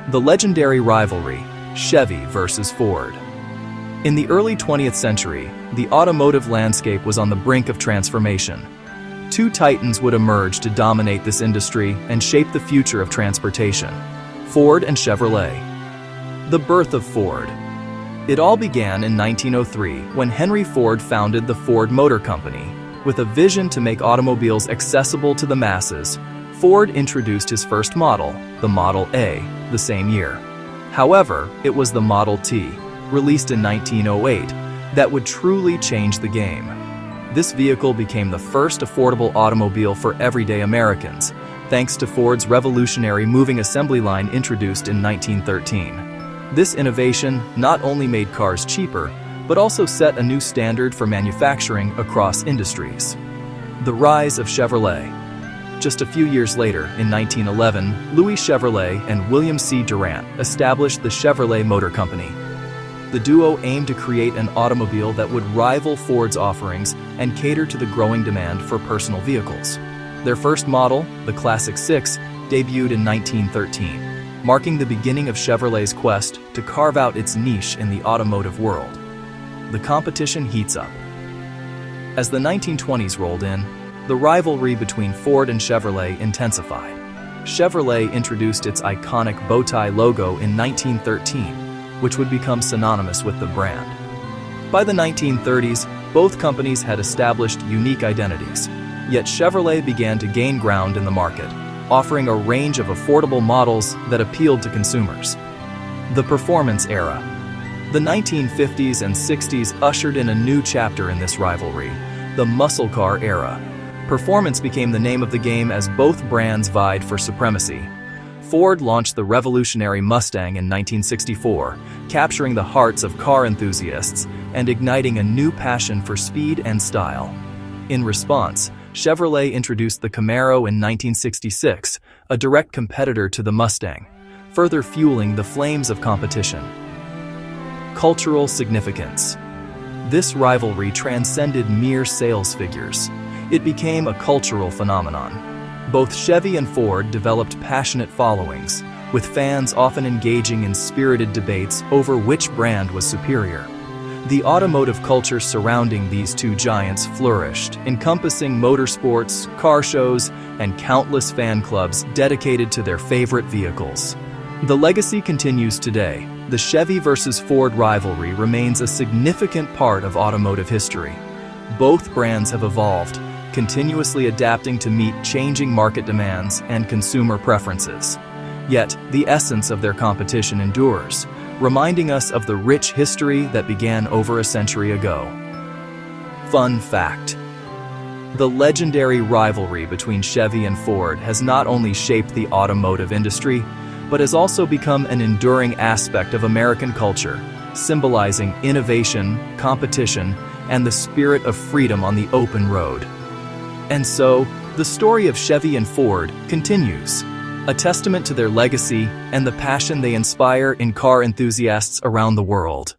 The legendary rivalry, Chevy versus Ford. In the early 20th century, the automotive landscape was on the brink of transformation. Two titans would emerge to dominate this industry and shape the future of transportation: Ford and Chevrolet. The birth of Ford. It all began in 1903 when Henry Ford founded the Ford Motor Company. With a vision to make automobiles accessible to the masses, Ford introduced his first model, the Model A, the same year. However, it was the Model T, released in 1908, that would truly change the game. This vehicle became the first affordable automobile for everyday Americans, thanks to Ford's revolutionary moving assembly line introduced in 1913. This innovation not only made cars cheaper, but also set a new standard for manufacturing across industries. The rise of Chevrolet. Just a few years later, in 1911, Louis Chevrolet and William C. Durant established the Chevrolet Motor Company. The duo aimed to create an automobile that would rival Ford's offerings and cater to the growing demand for personal vehicles. Their first model, the Classic 6, debuted in 1913, marking the beginning of Chevrolet's quest to carve out its niche in the automotive world. The competition heats up. As the 1920s rolled in, the rivalry between Ford and Chevrolet intensified. Chevrolet introduced its iconic bow tie logo in 1913, which would become synonymous with the brand. By the 1930s, both companies had established unique identities, yet Chevrolet began to gain ground in the market, offering a range of affordable models that appealed to consumers. The performance era. The 1950s and 60s ushered in a new chapter in this rivalry, the muscle car era. Performance became the name of the game as both brands vied for supremacy. Ford launched the revolutionary Mustang in 1964, capturing the hearts of car enthusiasts and igniting a new passion for speed and style. In response, Chevrolet introduced the Camaro in 1966, a direct competitor to the Mustang, further fueling the flames of competition. Cultural significance. This rivalry transcended mere sales figures. It became a cultural phenomenon. Both Chevy and Ford developed passionate followings, with fans often engaging in spirited debates over which brand was superior. The automotive culture surrounding these two giants flourished, encompassing motorsports, car shows, and countless fan clubs dedicated to their favorite vehicles. The legacy continues today. The Chevy versus Ford rivalry remains a significant part of automotive history. Both brands have evolved, continuously adapting to meet changing market demands and consumer preferences. Yet, the essence of their competition endures, reminding us of the rich history that began over a century ago. Fun fact: the legendary rivalry between Chevy and Ford has not only shaped the automotive industry, but has also become an enduring aspect of American culture, symbolizing innovation, competition, and the spirit of freedom on the open road. And so, the story of Chevy and Ford continues, a testament to their legacy and the passion they inspire in car enthusiasts around the world.